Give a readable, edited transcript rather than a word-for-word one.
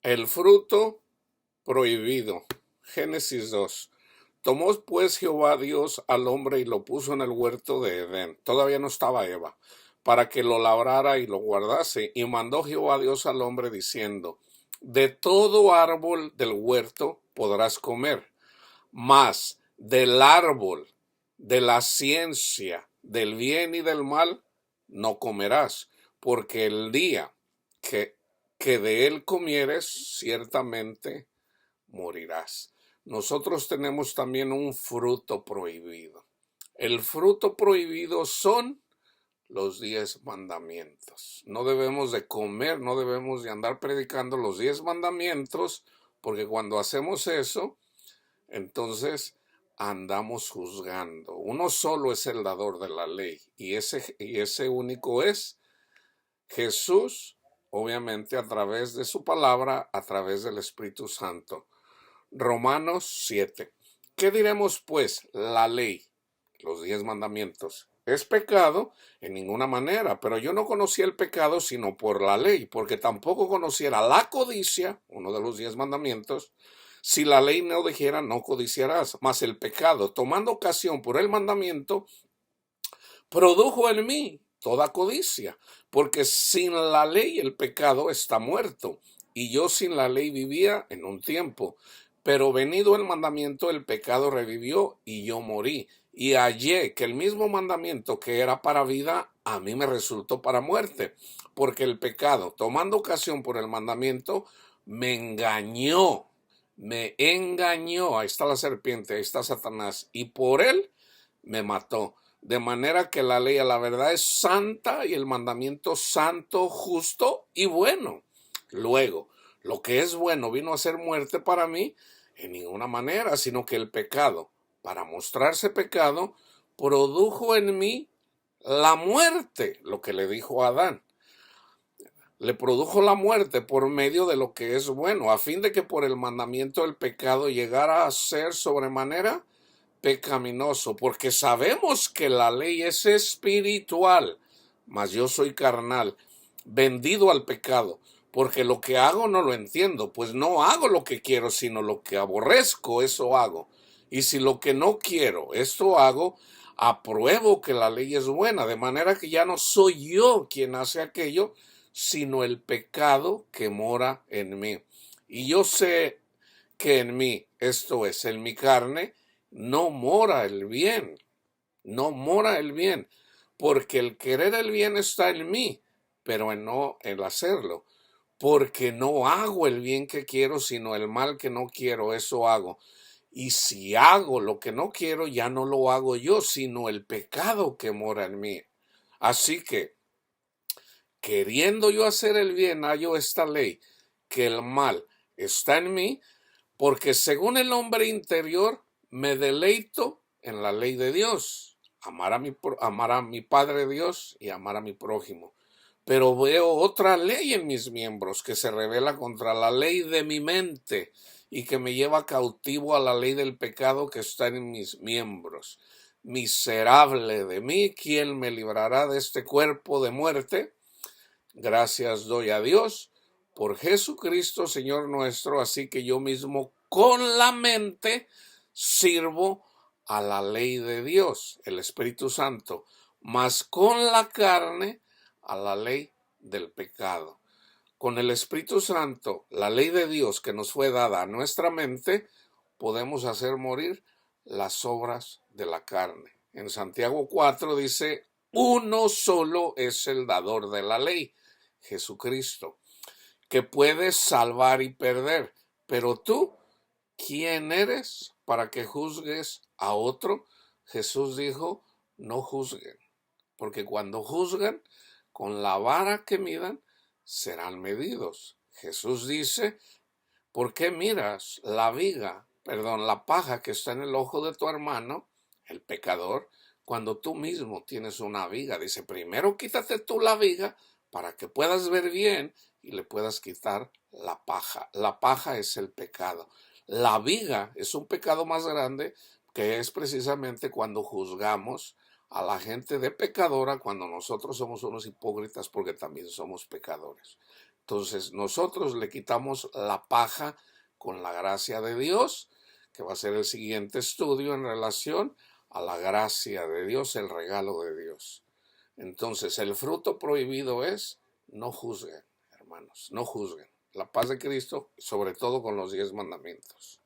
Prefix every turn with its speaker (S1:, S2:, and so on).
S1: El fruto prohibido. Génesis 2. Tomó pues Jehová Dios al hombre y lo puso en el huerto de Edén. Todavía no estaba Eva, para que lo labrara y lo guardase. Y mandó Jehová Dios al hombre diciendo: de todo árbol del huerto podrás comer, mas del árbol de la ciencia del bien y del mal no comerás, porque el día que de él comieres, ciertamente morirás. Nosotros tenemos también un fruto prohibido. El fruto prohibido son los 10 mandamientos. No debemos de comer, no debemos de andar predicando los 10 mandamientos, porque cuando hacemos eso, entonces andamos juzgando. Uno solo es el dador de la ley, y ese único es Jesús, obviamente a través de su palabra, a través del Espíritu Santo. Romanos 7. ¿Qué diremos pues? La ley, los 10 mandamientos, ¿es pecado? En ninguna manera, pero yo no conocía el pecado sino por la ley, porque tampoco conociera la codicia, uno de los 10 mandamientos, si la ley no dijera no codiciarás. Mas el pecado, tomando ocasión por el mandamiento, produjo en mí toda codicia, porque sin la ley el pecado está muerto, y yo sin la ley vivía en un tiempo. Pero venido el mandamiento, el pecado revivió y yo morí. Y hallé que el mismo mandamiento que era para vida, a mí me resultó para muerte, porque el pecado, tomando ocasión por el mandamiento, me engañó, ahí está la serpiente, ahí está Satanás, y por él me mató. De manera que la ley a la verdad es santa y el mandamiento santo, justo y bueno. Luego, lo que es bueno vino a ser muerte para mí en ninguna manera, sino que el pecado, para mostrarse pecado, produjo en mí la muerte, lo que le dijo a Adán. Le produjo la muerte por medio de lo que es bueno, a fin de que por el mandamiento el pecado llegara a ser sobremanera pecaminoso, porque sabemos que la ley es espiritual, mas yo soy carnal, vendido al pecado, porque lo que hago no lo entiendo, pues no hago lo que quiero, sino lo que aborrezco, eso hago. Y si lo que no quiero, esto hago, apruebo que la ley es buena, de manera que ya no soy yo quien hace aquello, sino el pecado que mora en mí. Y yo sé que en mí, esto es, en mi carne, no mora el bien, no mora el bien, porque el querer el bien está en mí, pero en no el hacerlo, porque no hago el bien que quiero, sino el mal que no quiero, eso hago. Y si hago lo que no quiero, ya no lo hago yo, sino el pecado que mora en mí. Así que, queriendo yo hacer el bien, hallo esta ley, que el mal está en mí, porque según el hombre interior me deleito en la ley de Dios, amar a mi Padre Dios y amar a mi prójimo. Pero veo otra ley en mis miembros que se revela contra la ley de mi mente y que me lleva cautivo a la ley del pecado que está en mis miembros. Miserable de mí, ¿quién me librará de este cuerpo de muerte? Gracias doy a Dios por Jesucristo, Señor nuestro, así que yo mismo con la mente sirvo a la ley de Dios, el Espíritu Santo, mas con la carne a la ley del pecado. Con el Espíritu Santo, la ley de Dios que nos fue dada a nuestra mente, podemos hacer morir las obras de la carne. En Santiago 4 dice: uno solo es el dador de la ley, Jesucristo, que puede salvar y perder. Pero tú, ¿quién eres para que juzgues a otro? Jesús dijo: no juzguen, porque cuando juzgan, con la vara que midan, serán medidos. Jesús dice: ¿por qué miras la paja que está en el ojo de tu hermano, el pecador, cuando tú mismo tienes una viga? Dice: primero quítate tú la viga para que puedas ver bien y le puedas quitar la paja. La paja es el pecado. La viga es un pecado más grande, que es precisamente cuando juzgamos a la gente de pecadora, cuando nosotros somos unos hipócritas porque también somos pecadores. Entonces nosotros le quitamos la paja con la gracia de Dios, que va a ser el siguiente estudio en relación a la gracia de Dios, el regalo de Dios. Entonces el fruto prohibido es no juzguen, hermanos, no juzguen. La paz de Cristo, sobre todo con los 10 mandamientos.